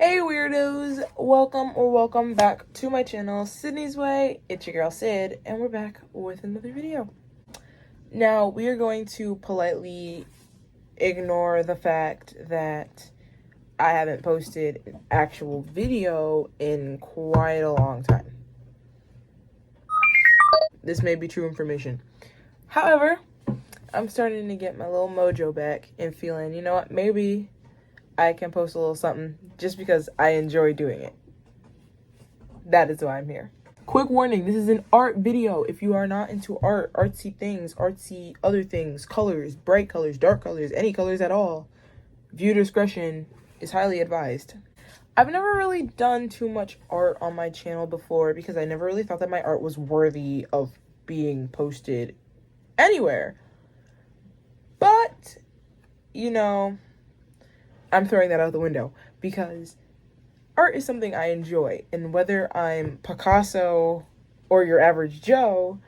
Hey weirdos, welcome back to my channel, Sydney's Way. It's your girl Sid, and we're back with another video. Now, we are going to politely ignore the fact that I haven't posted an actual video in quite a long time. This may be true information. However, I'm starting to get my little mojo back and feeling, you know what, maybe I can post a little something just because I enjoy doing it. That is why I'm here. Quick warning, this is an art video. If you are not into art, artsy things, artsy other things, colors, bright colors, dark colors, any colors at all, viewer discretion is highly advised. I've never really done too much art on my channel before because I never really thought that my art was worthy of being posted anywhere. But, you know, I'm throwing that out the window because art is something I enjoy, and whether I'm Picasso or your average Joe,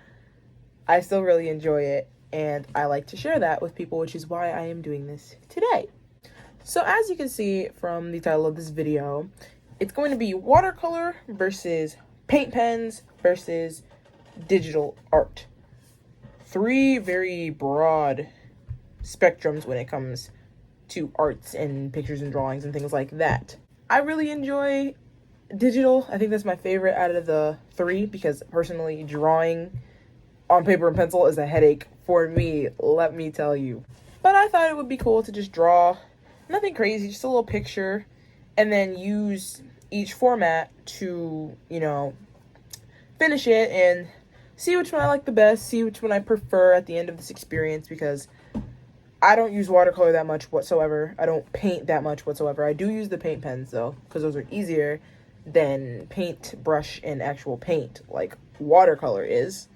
I still really enjoy it, and I like to share that with people, which is why I am doing this today. So as you can see from the title of this video, it's going to be watercolor versus paint pens versus digital art. Three very broad spectrums when it comes to arts and pictures and drawings and things like that. I really enjoy digital. I think that's my favorite out of the three because personally drawing on paper and pencil is a headache for me, let me tell you. But I thought it would be cool to just draw nothing crazy, just a little picture, and then use each format to, you know, finish it and see which one I like the best, see which one I prefer at the end of this experience, because I don't use watercolor that much whatsoever. I don't paint that much whatsoever. I do use the paint pens though, because those are easier than paint, brush, and actual paint like watercolor is.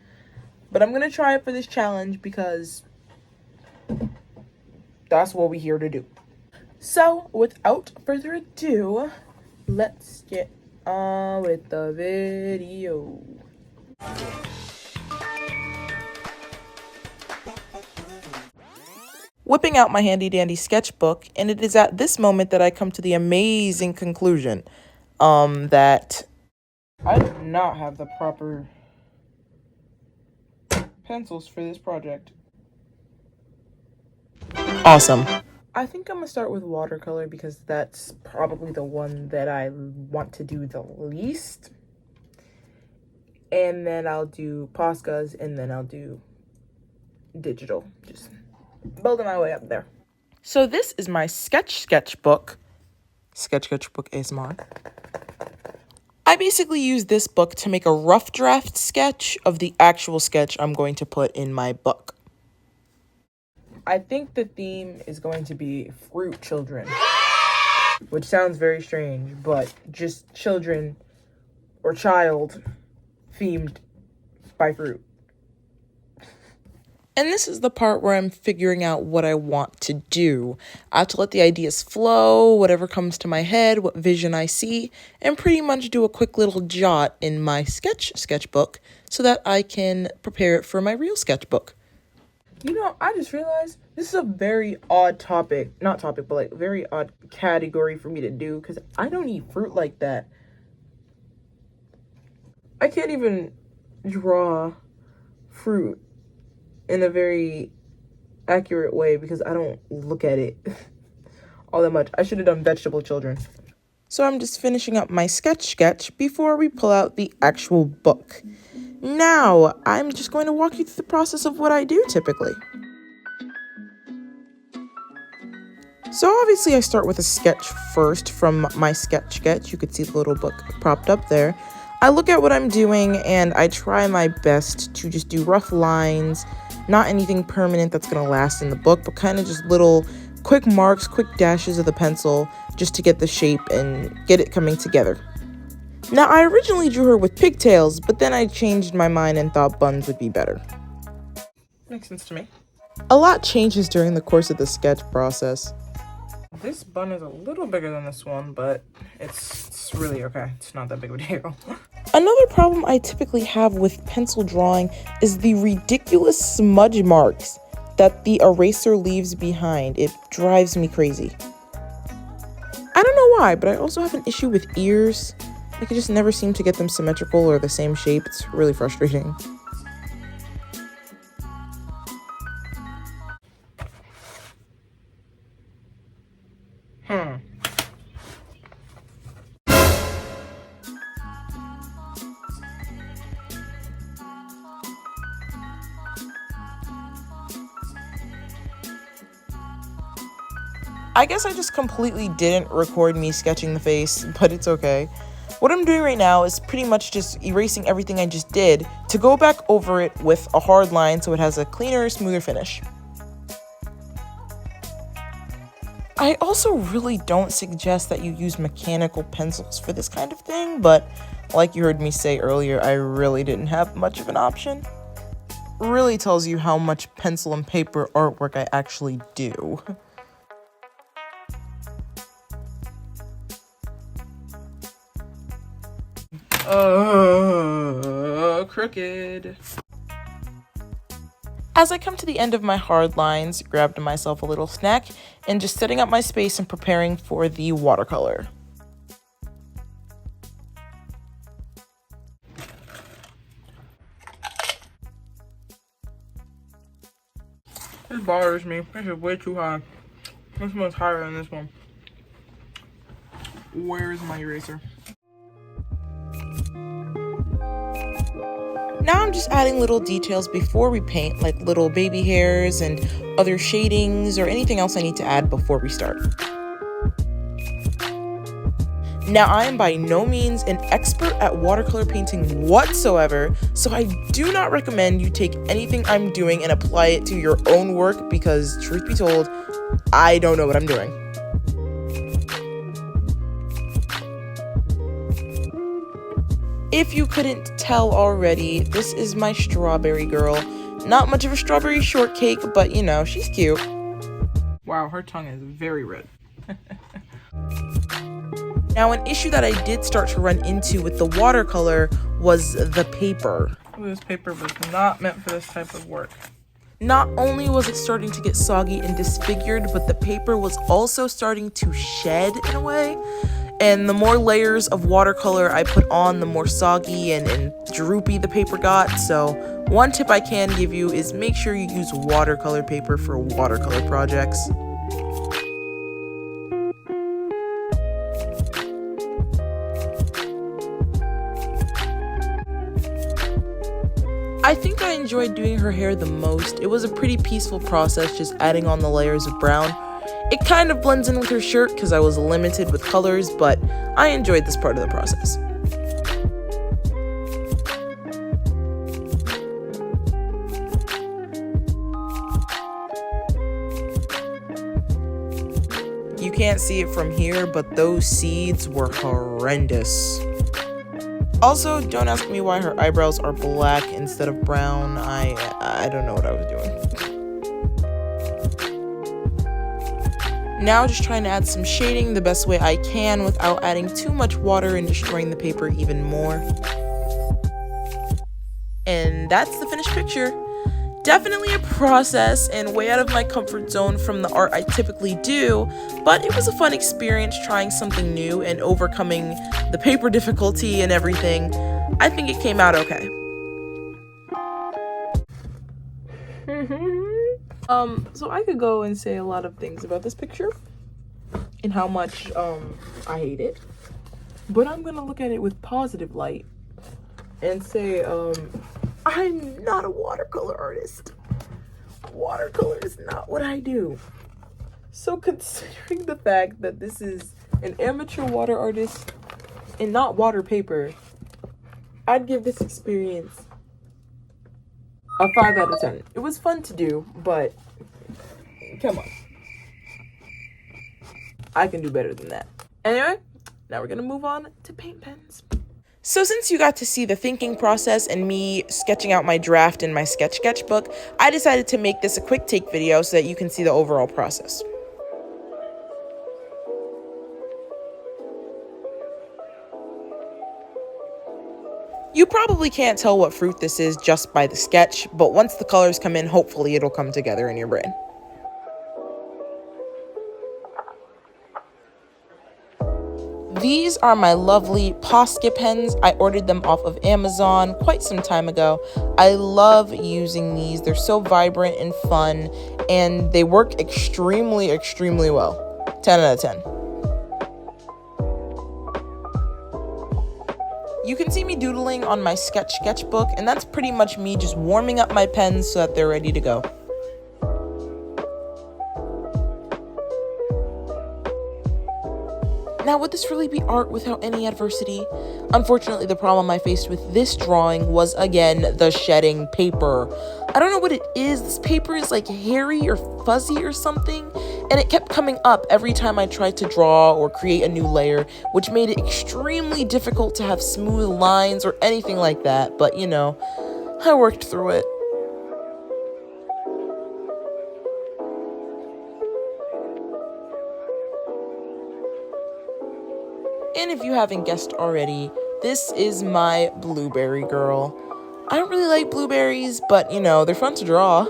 But I'm gonna try it for this challenge because that's what we're here to do. So without further ado, let's get on with the video. Whipping out my handy dandy sketchbook, and it is at this moment that I come to the amazing conclusion that I do not have the proper pencils for this project. Awesome. I think I'm gonna start with watercolor because that's probably the one that I want to do the least. And then I'll do Poscas, and then I'll do digital. Just building my way up there. So this is my sketchbook ASMR. I basically use this book to make a rough draft sketch of the actual sketch I'm going to put in my book. I think the theme is going to be fruit children, which sounds very strange, but just children or child themed by fruit. And this is the part where I'm figuring out what I want to do. I have to let the ideas flow, whatever comes to my head, what vision I see, and pretty much do a quick little jot in my sketchbook so that I can prepare it for my real sketchbook. You know, I just realized this is a very odd very odd category for me to do because I don't eat fruit like that. I can't even draw fruit in a very accurate way because I don't look at it all that much. I should have done vegetable children. So I'm just finishing up my sketch before we pull out the actual book. Now, I'm just going to walk you through the process of what I do typically. So obviously I start with a sketch first from my sketch. You could see the little book propped up there. I look at what I'm doing and I try my best to just do rough lines, not anything permanent that's going to last in the book, but kind of just little quick marks, quick dashes of the pencil just to get the shape and get it coming together. Now, I originally drew her with pigtails, but then I changed my mind and thought buns would be better. Makes sense to me. A lot changes during the course of the sketch process. This bun is a little bigger than this one, but it's really okay. It's not that big of a deal. Another problem I typically have with pencil drawing is the ridiculous smudge marks that the eraser leaves behind. It drives me crazy. I don't know why, but I also have an issue with ears. I could just never seem to get them symmetrical or the same shape. It's really frustrating. I guess I just completely didn't record me sketching the face, but it's okay. What I'm doing right now is pretty much just erasing everything I just did to go back over it with a hard line so it has a cleaner, smoother finish. I also really don't suggest that you use mechanical pencils for this kind of thing, but like you heard me say earlier, I really didn't have much of an option. Really tells you how much pencil and paper artwork I actually do. Crooked. As I come to the end of my hard lines, grabbed myself a little snack and just setting up my space and preparing for the watercolor. This bothers me. This is way too high. This one's higher than this one. Where is my eraser? Now I'm just adding little details before we paint, like little baby hairs and other shadings or anything else I need to add before we start. Now I am by no means an expert at watercolor painting whatsoever, so I do not recommend you take anything I'm doing and apply it to your own work because, truth be told, I don't know what I'm doing. If you couldn't tell already, this is my strawberry girl. Not much of a strawberry shortcake, but you know, she's cute. Wow, her tongue is very red. Now, an issue that I did start to run into with the watercolor was the paper. This paper was not meant for this type of work. Not only was it starting to get soggy and disfigured, but the paper was also starting to shed in a way. And the more layers of watercolor I put on, the more soggy and droopy the paper got. So one tip I can give you is make sure you use watercolor paper for watercolor projects. I think I enjoyed doing her hair the most. It was a pretty peaceful process, just adding on the layers of brown. It kind of blends in with her shirt because I was limited with colors, but I enjoyed this part of the process. You can't see it from here, but those seeds were horrendous. Also, don't ask me why her eyebrows are black instead of brown. I don't know what I was doing. Now just trying to add some shading the best way I can without adding too much water and destroying the paper even more. And that's the finished picture. Definitely a process and way out of my comfort zone from the art I typically do, but it was a fun experience trying something new and overcoming the paper difficulty and everything. I think it came out okay. So I could go and say a lot of things about this picture and how much I hate it, but I'm gonna look at it with positive light and say I'm not a watercolor artist. Watercolor is not what I do. So considering the fact that this is an amateur water artist and not water paper, I'd give this experience a 5 out of 10. It was fun to do, but come on. I can do better than that. Anyway, now we're gonna move on to paint pens. So since you got to see the thinking process and me sketching out my draft in my sketchbook, I decided to make this a quick take video so that you can see the overall process. You probably can't tell what fruit this is just by the sketch, but once the colors come in, hopefully it'll come together in your brain. These are my lovely Posca pens. I ordered them off of Amazon quite some time ago. I love using these. They're so vibrant and fun, and they work extremely, extremely well. 10 out of 10. You can see me doodling on my sketchbook, and that's pretty much me just warming up my pens so that they're ready to go. Now, would this really be art without any adversity? Unfortunately, the problem I faced with this drawing was, again, the shedding paper. I don't know what it is. This paper is like hairy or fuzzy or something, and it kept coming up every time I tried to draw or create a new layer, which made it extremely difficult to have smooth lines or anything like that, but you know, I worked through it. And if you haven't guessed already, this is my blueberry girl. I don't really like blueberries, but you know, they're fun to draw.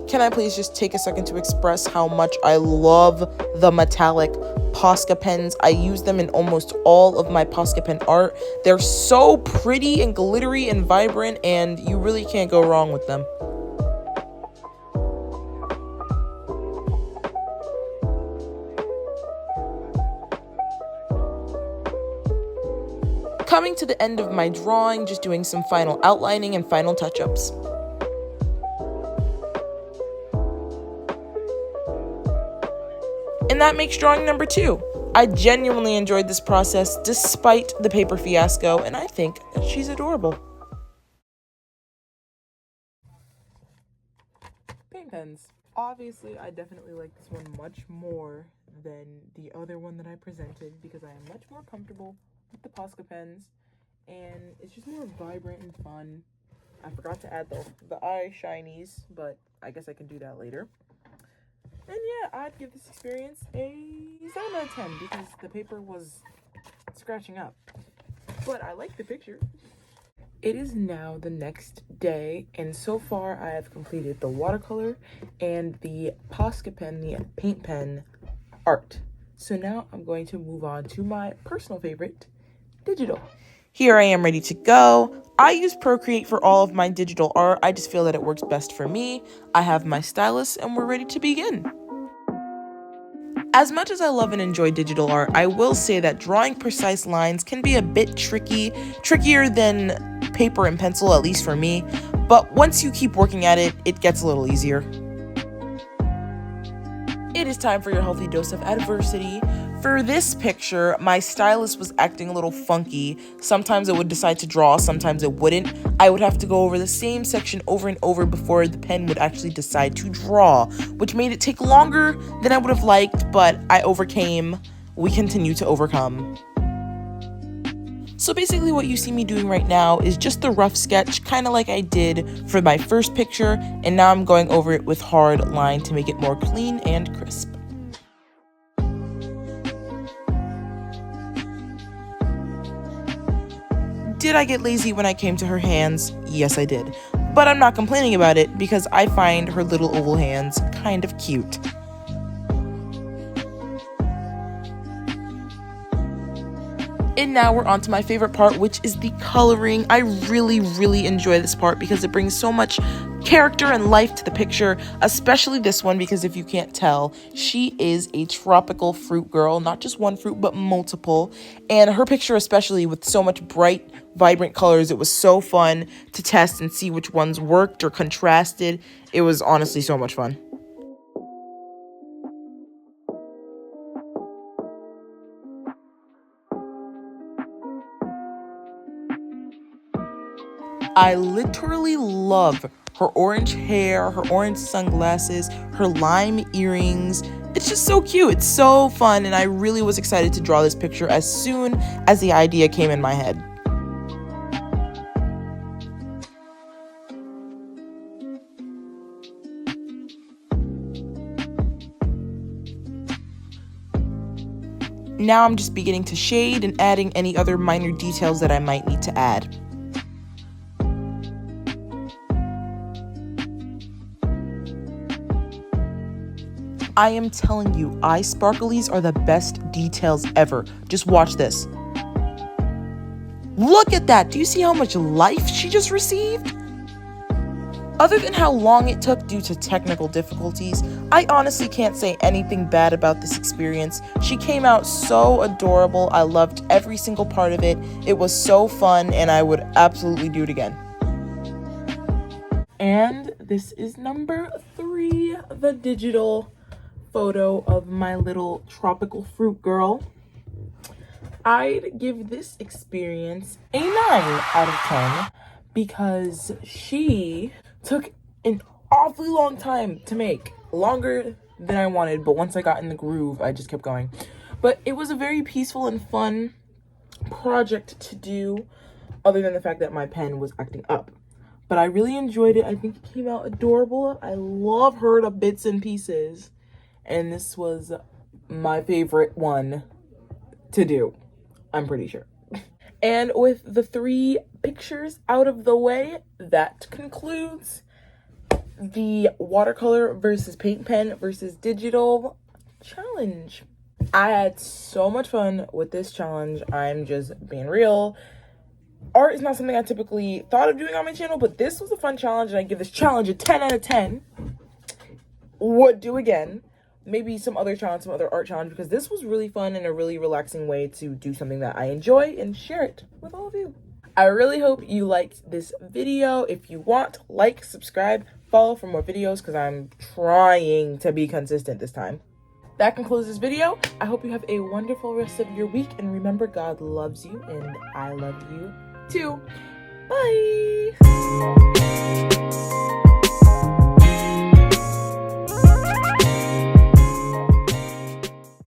Can I please just take a second to express how much I love the metallic Posca pens? I use them in almost all of my Posca pen art. They're so pretty and glittery and vibrant, and you really can't go wrong with them. Coming to the end of my drawing, just doing some final outlining and final touch-ups. And that makes drawing number 2. I genuinely enjoyed this process despite the paper fiasco, and I think that she's adorable. Paint pens. Obviously, I definitely like this one much more than the other one that I presented because I am much more comfortable with the Posca pens, and it's just more vibrant and fun. I forgot to add the eye shinies, but I guess I can do that later. And yeah, I'd give this experience a 7 out of 10 because the paper was scratching up. But I like the picture. It is now the next day, and so far I have completed the watercolor and the Posca pen, the paint pen art. So now I'm going to move on to my personal favorite, digital. Here I am ready to go. I use Procreate for all of my digital art. I just feel that it works best for me. I have my stylus and we're ready to begin. As much as I love and enjoy digital art, I will say that drawing precise lines can be a bit trickier than paper and pencil, at least for me. But once you keep working at it, it gets a little easier. It is time for your healthy dose of adversity. For this picture, my stylus was acting a little funky. Sometimes it would decide to draw, sometimes it wouldn't. I would have to go over the same section over and over before the pen would actually decide to draw, which made it take longer than I would have liked, but I overcame. We continue to overcome. So basically what you see me doing right now is just the rough sketch, kind of like I did for my first picture, and now I'm going over it with hard line to make it more clean and crisp. Did I get lazy when I came to her hands? Yes, I did. But I'm not complaining about it because I find her little oval hands kind of cute. And now we're on to my favorite part, which is the coloring. I really enjoy this part because it brings so much character and life to the picture, especially this one because if you can't tell, she is a tropical fruit girl, not just one fruit, but multiple. And her picture, especially with so much bright, vibrant colors, it was so fun to test and see which ones worked or contrasted. It was honestly so much fun. I literally love her orange hair, her orange sunglasses, her lime earrings. It's just so cute. It's so fun, and I really was excited to draw this picture as soon as the idea came in my head. Now I'm just beginning to shade and adding any other minor details that I might need to add. I am telling you, eye sparklies are the best details ever. Just watch this. Look at that. Do you see how much life she just received? Other than how long it took due to technical difficulties, I honestly can't say anything bad about this experience. She came out so adorable. I loved every single part of it. It was so fun, and I would absolutely do it again. And this is number 3, the digital photo of my little tropical fruit girl. I'd give this experience a 9 out of 10 because she took an awfully long time to make, longer than I wanted, but once I got in the groove, I just kept going. But it was a very peaceful and fun project to do, other than the fact that my pen was acting up. But I really enjoyed it. I think it came out adorable. I love her to bits and pieces, and this was my favorite one to do, I'm pretty sure. And with the 3 pictures out of the way, that concludes the watercolor versus paint pen versus digital challenge. I had so much fun with this challenge. I'm just being real. Art is not something I typically thought of doing on my channel, but this was a fun challenge, and I give this challenge a 10 out of 10. Would do again. Maybe some other challenge, some other art challenge, because this was really fun and a really relaxing way to do something that I enjoy and share it with all of you. I really hope you liked this video. If you want, like, subscribe, follow for more videos, because I'm trying to be consistent this time. That concludes this video. I hope you have a wonderful rest of your week, and remember, God loves you and I love you too. Bye!